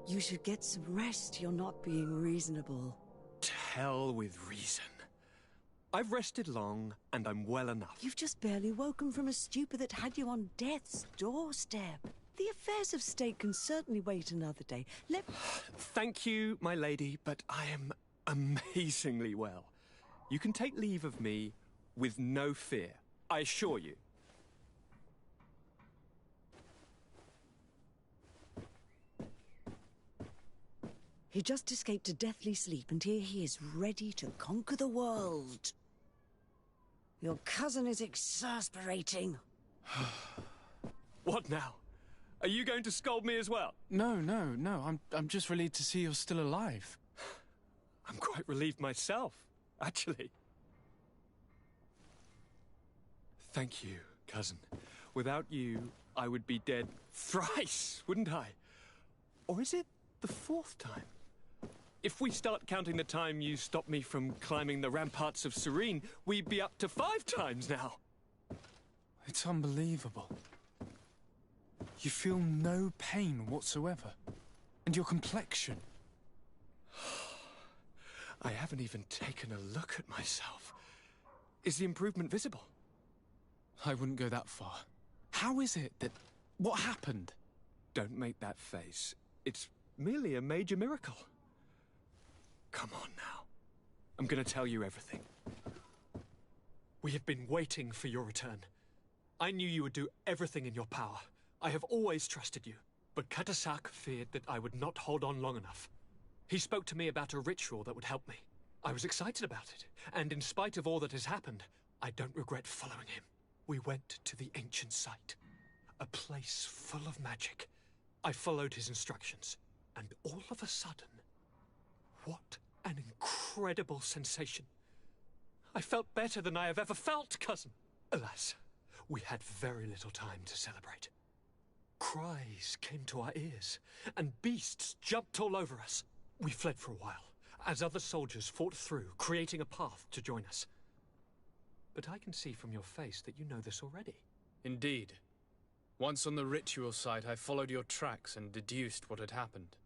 You should get some rest. You're not being reasonable. To hell with reason. I've rested long, and I'm well enough. You've just barely woken from a stupor that had you on death's doorstep. The affairs of state can certainly wait another day. Thank you, my lady, but I am amazingly well. You can take leave of me with no fear, I assure you. He just escaped a deathly sleep, and here he is, ready to conquer the world. Your cousin is exasperating. What now? Are you going to scold me as well? No. I'm just relieved to see you're still alive. I'm quite relieved myself, actually. Thank you, cousin. Without you, I would be dead thrice, wouldn't I? Or is it the fourth time? If we start counting the time you stopped me from climbing the ramparts of Serene, we'd be up to 5 times now. It's unbelievable. You feel no pain whatsoever. And your complexion. I haven't even taken a look at myself. Is the improvement visible? I wouldn't go that far. How is it that... What happened? Don't make that face. It's merely a major miracle. Come on now. I'm gonna tell you everything. We have been waiting for your return. I knew you would do everything in your power. I have always trusted you. But Katasak feared that I would not hold on long enough. He spoke to me about a ritual that would help me. I was excited about it, and in spite of all that has happened, I don't regret following him. We went to the ancient site, a place full of magic. I followed his instructions, and all of a sudden, what an incredible sensation. I felt better than I have ever felt, cousin. Alas, we had very little time to celebrate. Cries came to our ears, and beasts jumped all over us. We fled for a while, as other soldiers fought through, creating a path to join us. But I can see from your face that you know this already. Indeed. Once on the ritual site, I followed your tracks and deduced what had happened.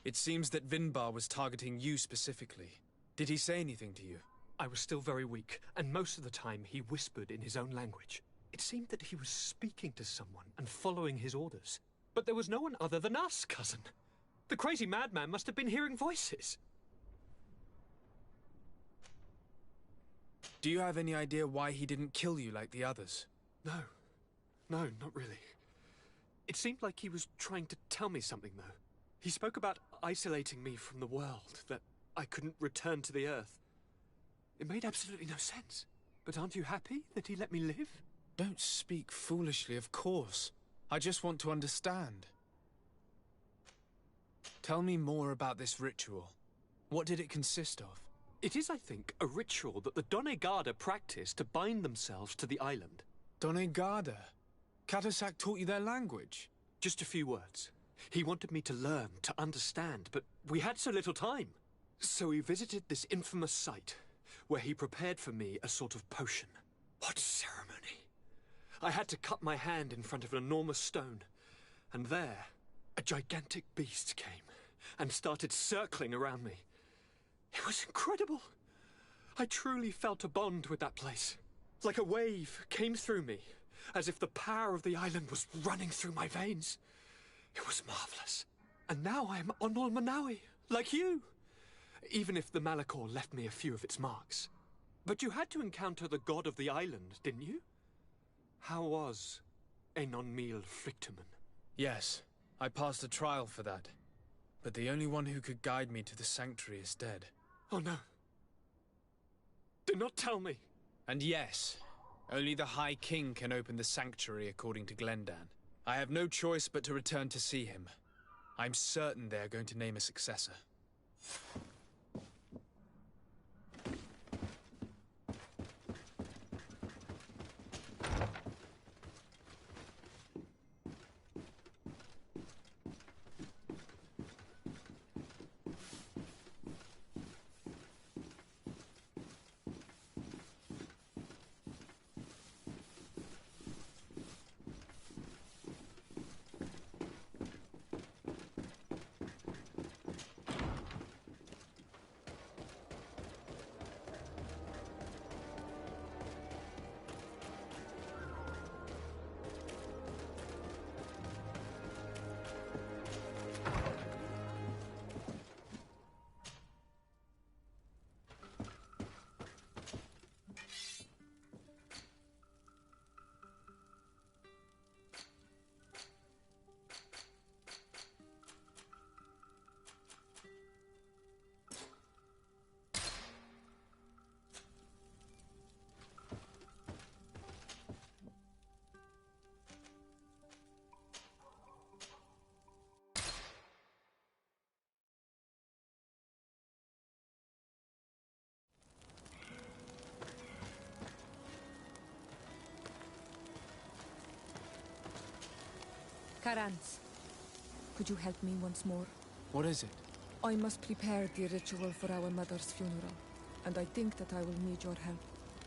It seems that Vinbar was targeting you specifically. Did he say anything to you? I was still very weak, and most of the time he whispered in his own language. It seemed that he was speaking to someone and following his orders. But there was no one other than us, cousin. The crazy madman must have been hearing voices. Do you have any idea why he didn't kill you like the others? No, not really. It seemed like he was trying to tell me something, though. He spoke about isolating me from the world, that I couldn't return to the Earth. It made absolutely no sense. But aren't you happy that he let me live? Don't speak foolishly, of course. I just want to understand. Tell me more about this ritual. What did it consist of? It is, I think, a ritual that the Donegada practice to bind themselves to the island. Donegada? Katasak taught you their language? Just a few words. He wanted me to learn, to understand, but we had so little time. So we visited this infamous site, where he prepared for me a sort of potion. What ceremony! I had to cut my hand in front of an enormous stone, and there, a gigantic beast came and started circling around me. It was incredible. I truly felt a bond with that place. Like a wave came through me, as if the power of the island was running through my veins. It was marvelous. And now I am Onol Manawi, like you. Even if the malachor left me a few of its marks. But you had to encounter the god of the island, didn't you? How was Enon Mil Frictumen? Yes, I passed a trial for that. But the only one who could guide me to the sanctuary is dead. Oh no. Do not tell me. And yes, only the High King can open the sanctuary according to Glendan. I have no choice but to return to see him. I'm certain they are going to name a successor. Karans, could you help me once more? What is it? I must prepare the ritual for our mother's funeral, and I think that I will need your help.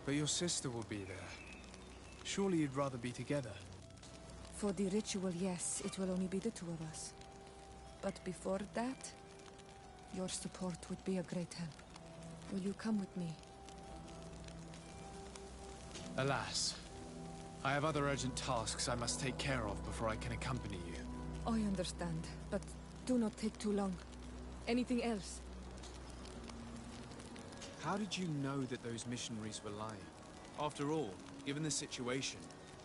But your sister will be there. Surely you'd rather be together. For the ritual, yes, it will only be the two of us. But before that, your support would be a great help. Will you come with me? Alas, I have other urgent tasks I must take care of before I can accompany you. I understand, but do not take too long. Anything else? How did you know that those missionaries were lying? After all, given the situation,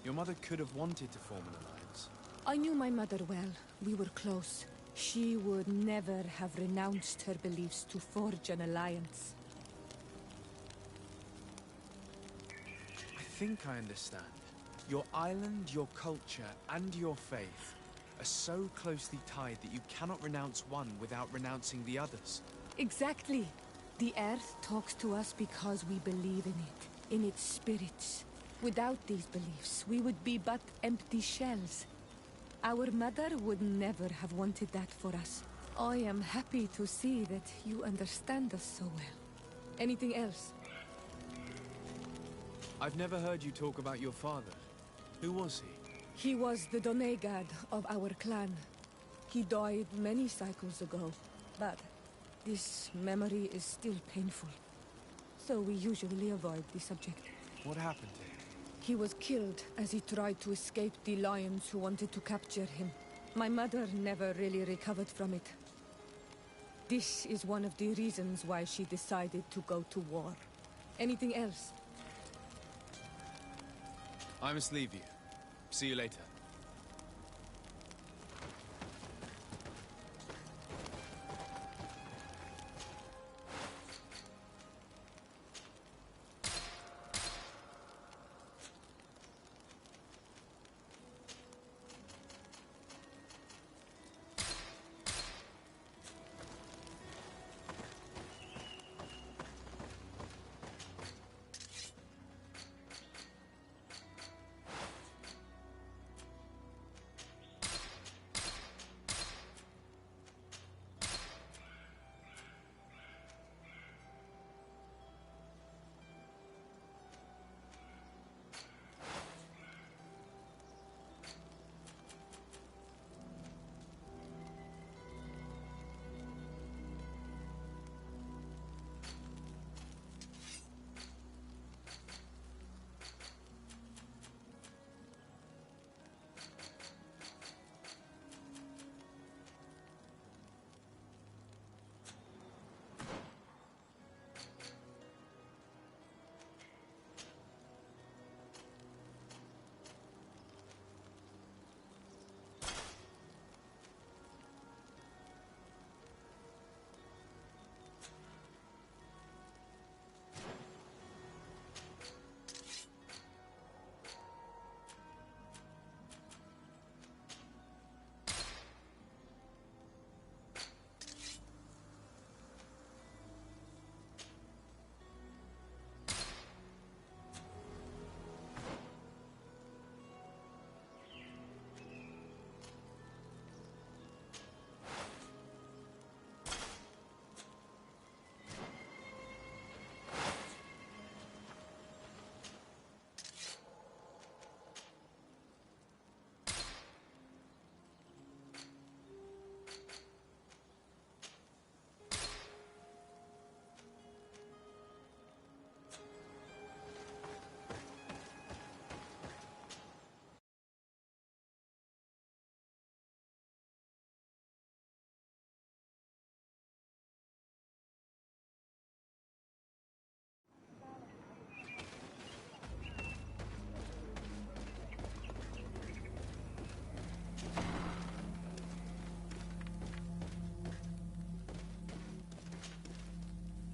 your mother could have wanted to form an alliance. I knew my mother well. We were close. She would never have renounced her beliefs to forge an alliance. I think I understand. Your island, your culture, and your faith are so closely tied that you cannot renounce one without renouncing the others. Exactly. The earth talks to us because we believe in it, in its spirits. Without these beliefs, we would be but empty shells. Our mother would never have wanted that for us. I am happy to see that you understand us so well. Anything else? I've never heard you talk about your father. Who was he? He was the Donegad of our clan. He died many cycles ago, but this memory is still painful. So we usually avoid the subject. What happened to him? He was killed as he tried to escape the lions who wanted to capture him. My mother never really recovered from it. This is one of the reasons why she decided to go to war. Anything else? I must leave you. See you later.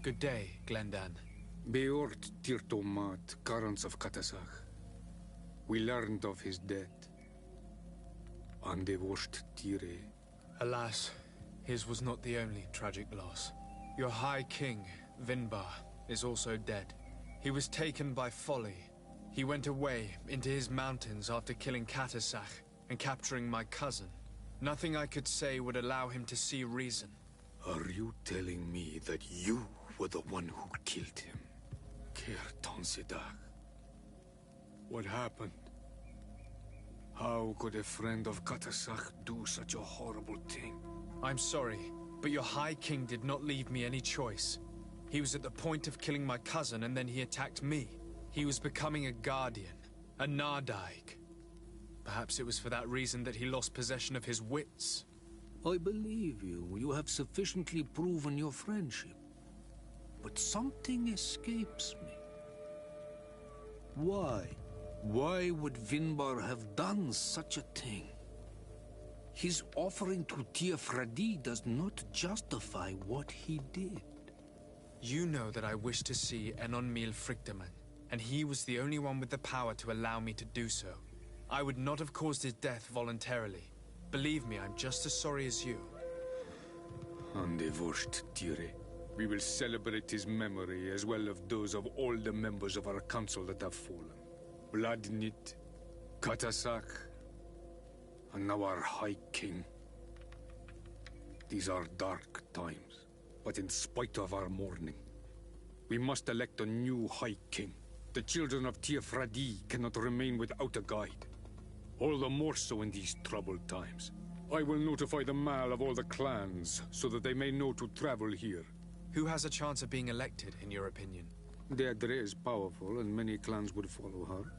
Good day, Glendan. Beort Tirtomat, Karans of Katasach. We learned of his death. Andevosht Tire. Alas, his was not the only tragic loss. Your High King, Vinbar, is also dead. He was taken by folly. He went away into his mountains after killing Katasach and capturing my cousin. Nothing I could say would allow him to see reason. Are you telling me that you were the one who killed him? What happened? How could a friend of Katasach do such a horrible thing? I'm sorry, but your High King did not leave me any choice. He was at the point of killing my cousin, and then he attacked me. He was becoming a guardian, a Nardaig. Perhaps it was for that reason that he lost possession of his wits. I believe you. You have sufficiently proven your friendship. But something escapes me. Why? Why would Vinbar have done such a thing? His offering to Tiafradi does not justify what he did. You know that I wish to see Enonmil Frichtemann, and he was the only one with the power to allow me to do so. I would not have caused his death voluntarily. Believe me, I'm just as sorry as you. Andevosht Tire. We will celebrate his memory as well as those of all the members of our council that have fallen. Vladnit, Katasak, and now our High King. These are dark times, but in spite of our mourning, we must elect a new High King. The children of Tiafradi cannot remain without a guide. All the more so in these troubled times. I will notify the Mal of all the clans, so that they may know to travel here. Who has a chance of being elected, in your opinion? Deirdre is powerful, and many clans would follow her.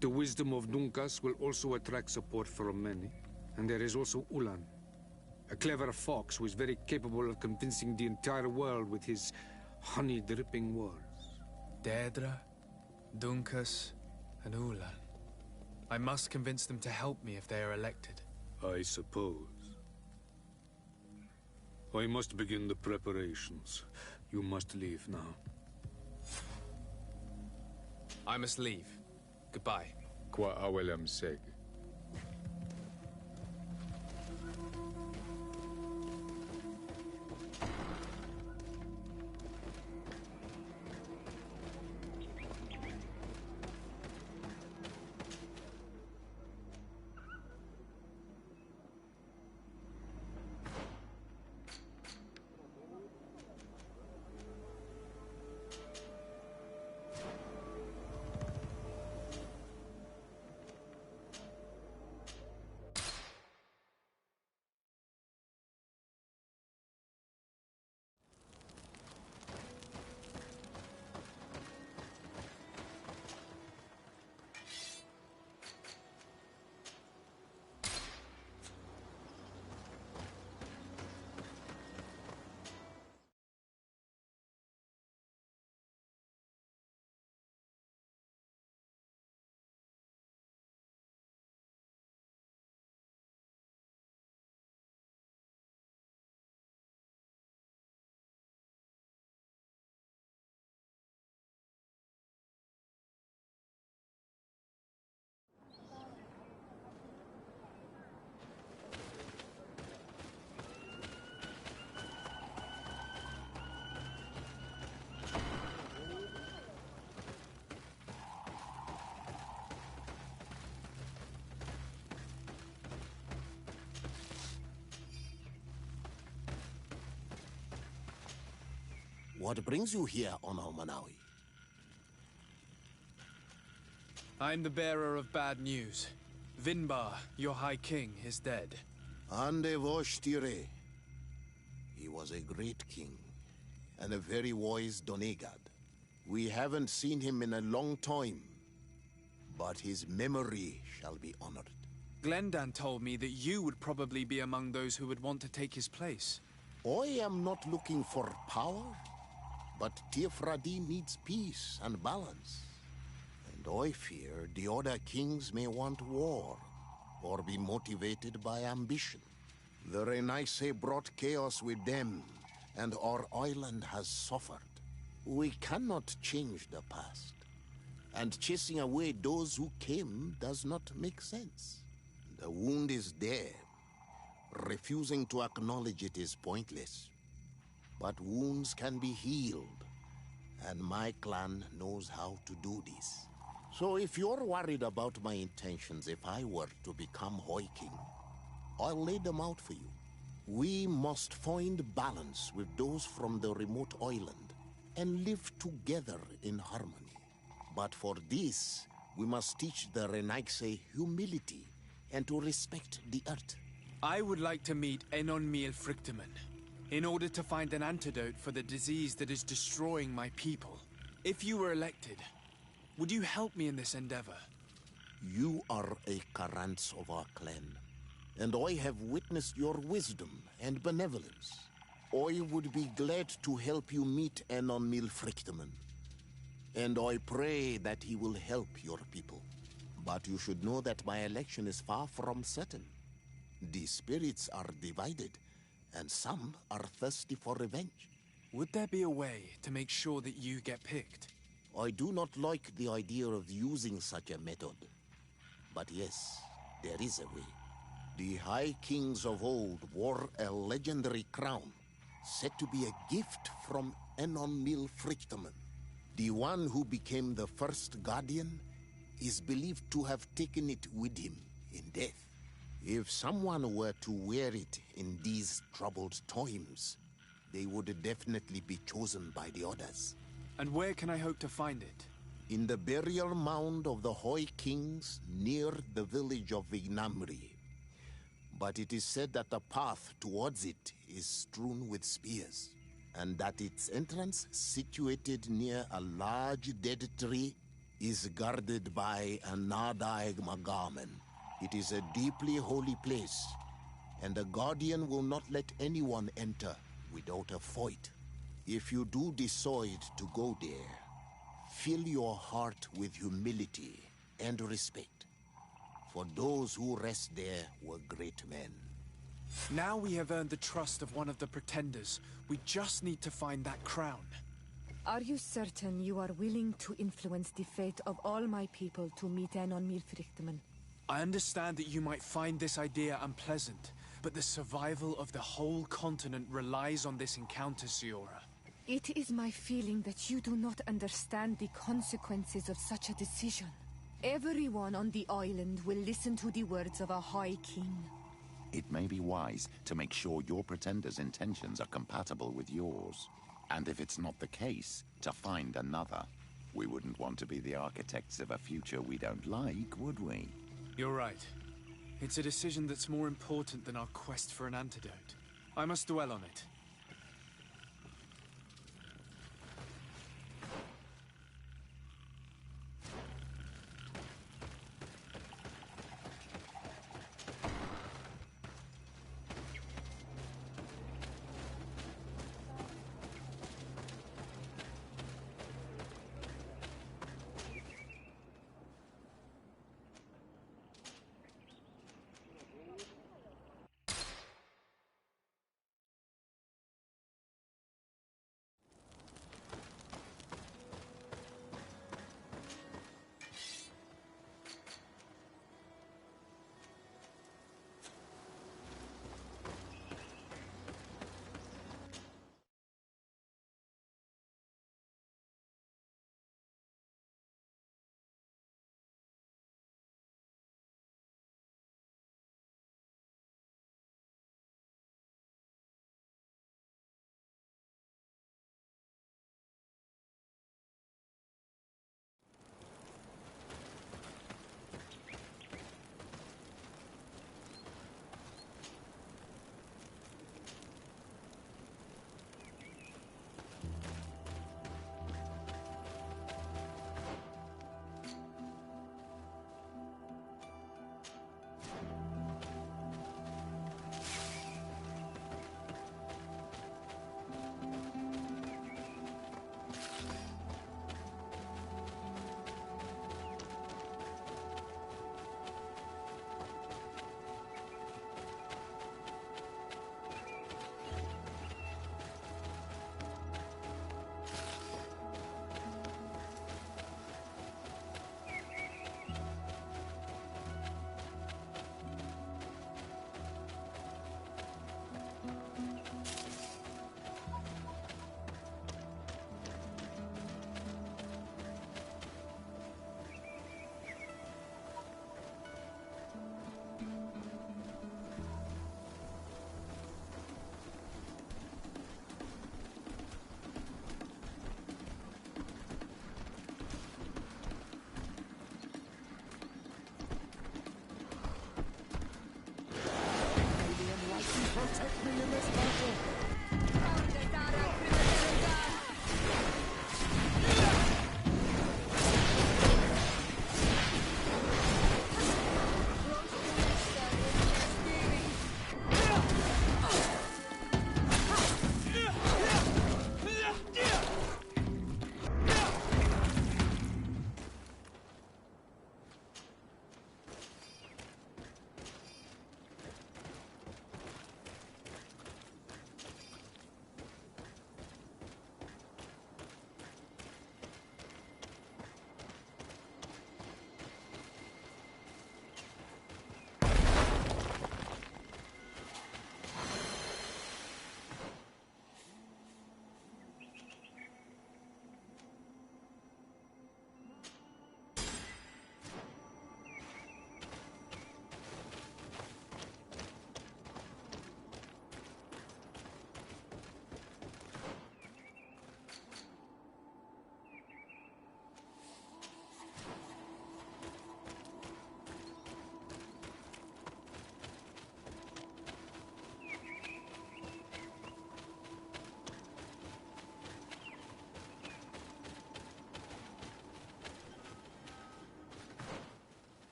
The wisdom of Dunkas will also attract support from many. And there is also Ulan, a clever fox who is very capable of convincing the entire world with his honey-dripping words. Deirdre, Dunkas, and Ulan. I must convince them to help me if they are elected. I suppose. I must begin the preparations. You must leave now. I must leave. Goodbye. Qua awelem seg. What brings you here, Honor Manawi? I'm the bearer of bad news. Vinbar, your High King, is dead. Ande Voshtire. He was a great king, and a very wise Donegad. We haven't seen him in a long time, but his memory shall be honored. Glendan told me that you would probably be among those who would want to take his place. I am not looking for power, but Tiafradi needs peace and balance. And I fear the other kings may want war, or be motivated by ambition. The Renaisse brought chaos with them, and our island has suffered. We cannot change the past, and chasing away those who came does not make sense. The wound is there. Refusing to acknowledge it is pointless. But wounds can be healed, and my clan knows how to do this. So if you're worried about my intentions if I were to become Hoi King, I'll lay them out for you. We must find balance with those from the remote island and live together in harmony. But for this, we must teach the Renaigse humility and to respect the earth. I would like to meet Enon Miel Frichtemann in order to find an antidote for the disease that is destroying my people. If you were elected, would you help me in this endeavor? You are a Karants of our clan, and I have witnessed your wisdom and benevolence. I would be glad to help you meet Enon Miel Frichtemann, and I pray that he will help your people. But you should know that my election is far from certain. The spirits are divided, and some are thirsty for revenge. Would there be a way to make sure that you get picked? I do not like the idea of using such a method. But yes, there is a way. The High Kings of old wore a legendary crown, said to be a gift from Enon Miel Frichtemann. The one who became the first guardian is believed to have taken it with him in death. If someone were to wear it in these troubled times, they would definitely be chosen by the others. And where can I hope to find it? In the burial mound of the Hoi Kings near the village of Vignamri. But it is said that the path towards it is strewn with spears, and that its entrance, situated near a large dead tree, is guarded by a Nadaig Magaman. It is a deeply holy place, and the Guardian will not let anyone enter without a fight. If you do decide to go there, fill your heart with humility and respect, for those who rest there were great men. Now we have earned the trust of one of the pretenders. We just need to find that crown. Are you certain you are willing to influence the fate of all my people to meet Enon Miel Frichtemann? I understand that you might find this idea unpleasant, but the survival of the whole continent relies on this encounter, Siora. It is my feeling that you do not understand the consequences of such a decision. Everyone on the island will listen to the words of a High King. It may be wise to make sure your pretender's intentions are compatible with yours. And if it's not the case, to find another. We wouldn't want to be the architects of a future we don't like, would we? You're right. It's a decision that's more important than our quest for an antidote. I must dwell on it.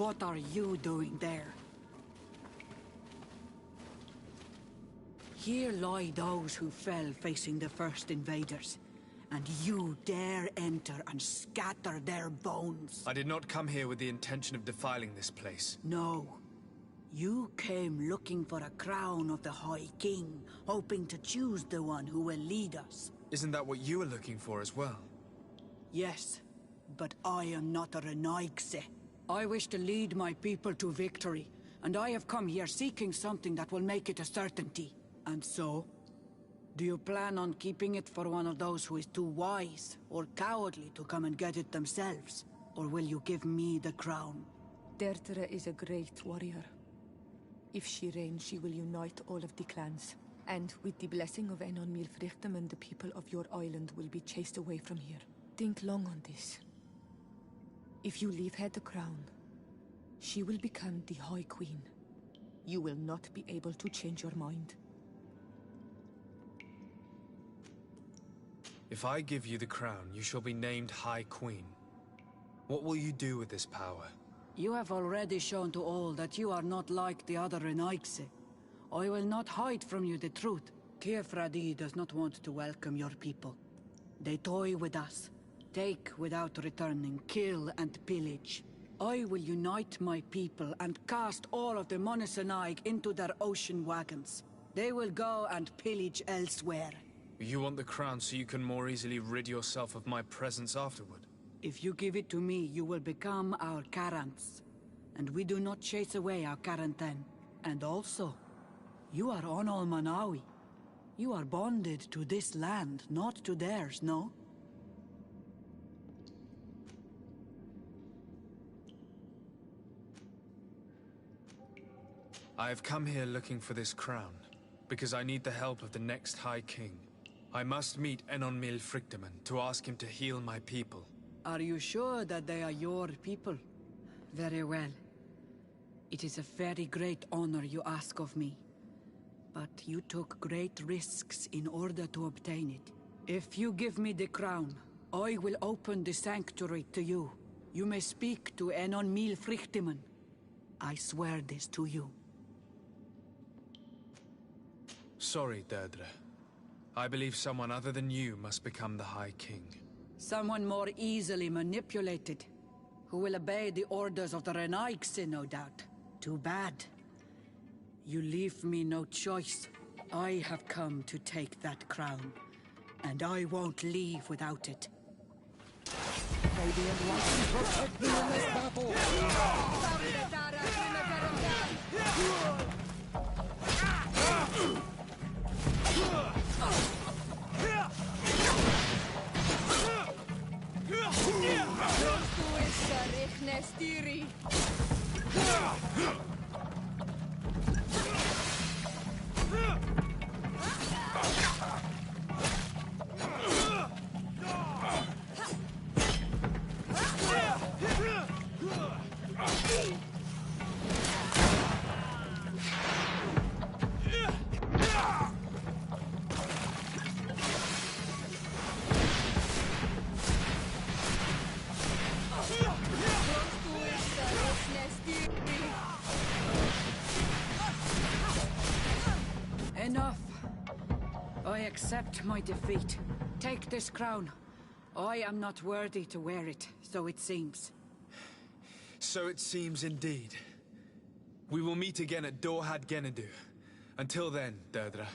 What are you doing there? Here lie those who fell facing the first invaders, and you dare enter and scatter their bones. I did not come here with the intention of defiling this place. No. You came looking for a crown of the High King, hoping to choose the one who will lead us. Isn't that what you were looking for as well? Yes, but I am not a Renaigse. I wish to lead my people to victory, and I have come here seeking something that will make it a certainty. And so? Do you plan on keeping it for one of those who is too wise or cowardly to come and get it themselves? Or will you give me the crown? Deirdre is a great warrior. If she reigns, she will unite all of the clans. And with the blessing of Enon Milfrichtem, the people of your island will be chased away from here. Think long on this. If you leave her the crown, she will become the High Queen. You will not be able to change your mind. If I give you the crown, you shall be named High Queen. What will you do with this power? You have already shown to all that you are not like the other Renaigse. I will not hide from you the truth. Teofradi does not want to welcome your people. They toy with us, take without returning, kill and pillage. I will unite my people and cast all of the Monesenaig into their ocean wagons. They will go and pillage elsewhere. You want the crown so you can more easily rid yourself of my presence afterward? If you give it to me, you will become our Karants. And we do not chase away our Karanten. And also, you are Onol Manawi. You are bonded to this land, not to theirs, no? I have come here looking for this crown, because I need the help of the next High King. I must meet Enon Milfrichtem to ask him to heal my people. Are you sure that they are your people? Very well. It is a very great honor you ask of me. But you took great risks in order to obtain it. If you give me the crown, I will open the sanctuary to you. You may speak to Enon Milfrichtem. I swear this to you. Sorry, Deirdre. I believe someone other than you must become the High King. Someone more easily manipulated, who will obey the orders of the Renaigse, no doubt. Too bad. You leave me no choice. I have come to take that crown, and I won't leave without it. Maybe anyone can protect me in this battle! Enough. I accept my defeat. Take this crown. I am not worthy to wear it, so it seems. So it seems indeed. We will meet again at Dorhad Genadu. Until then, Deirdre.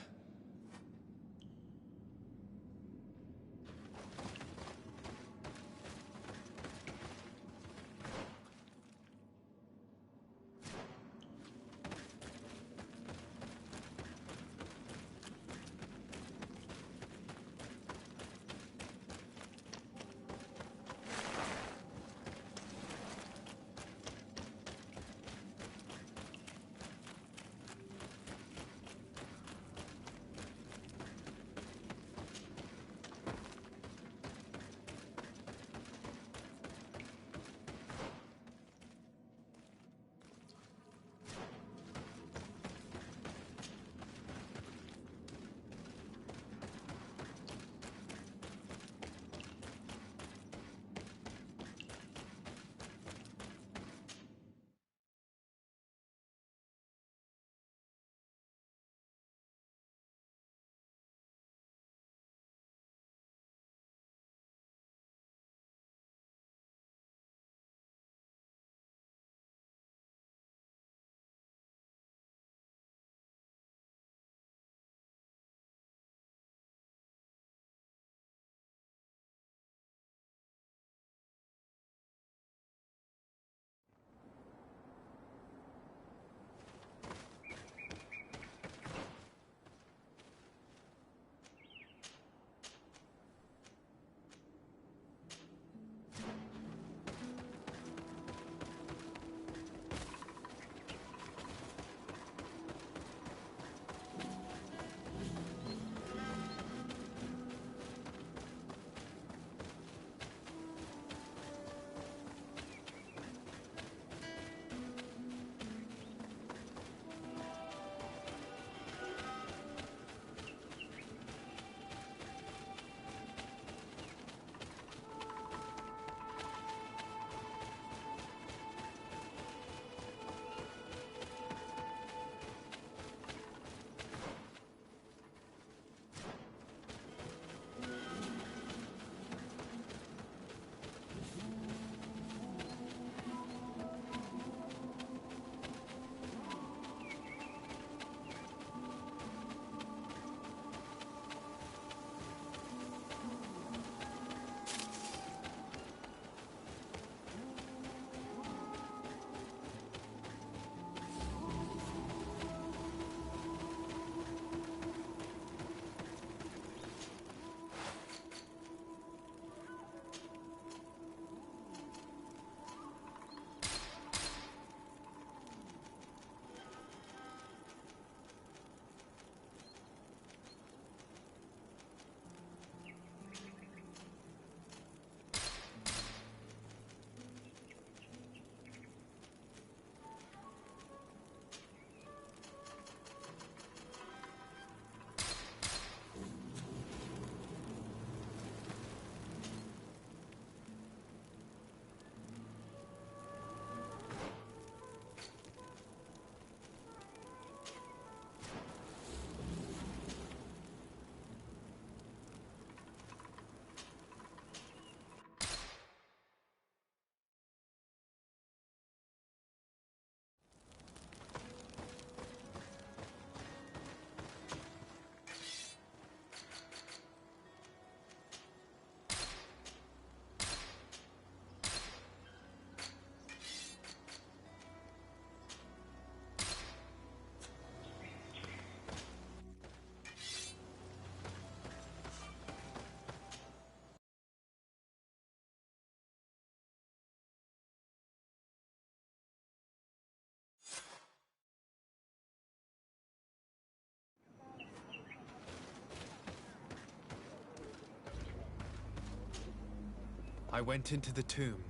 I went into the tomb.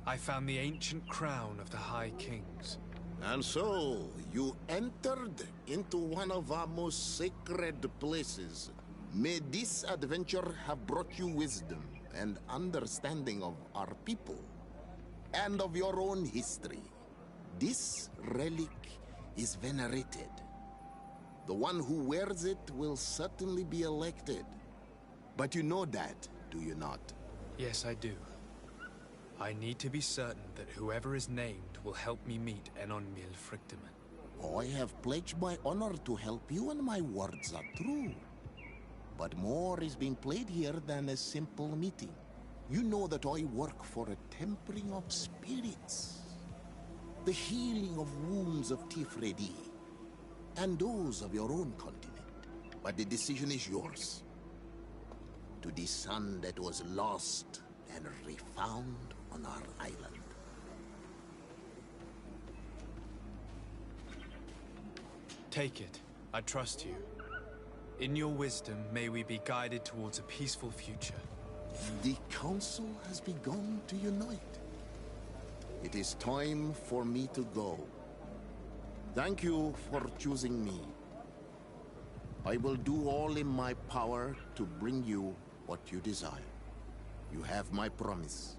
I found the ancient crown of the High Kings. And so, you entered into one of our most sacred places. May this adventure have brought you wisdom and understanding of our people, and of your own history. This relic is venerated. The one who wears it will certainly be elected. But you know that, do you not? Yes, I do. I need to be certain that whoever is named will help me meet Enonmil Frichteman. I have pledged my honor to help you, and my words are true. But more is being played here than a simple meeting. You know that I work for a tempering of spirits, the healing of wounds of Tifredi, and those of your own continent. But the decision is yours. To the son that was lost and refound on our island. Take it. I trust you. In your wisdom, may we be guided towards a peaceful future. The council has begun to unite. It is time for me to go. Thank you for choosing me. I will do all in my power to bring you what you desire. You have my promise.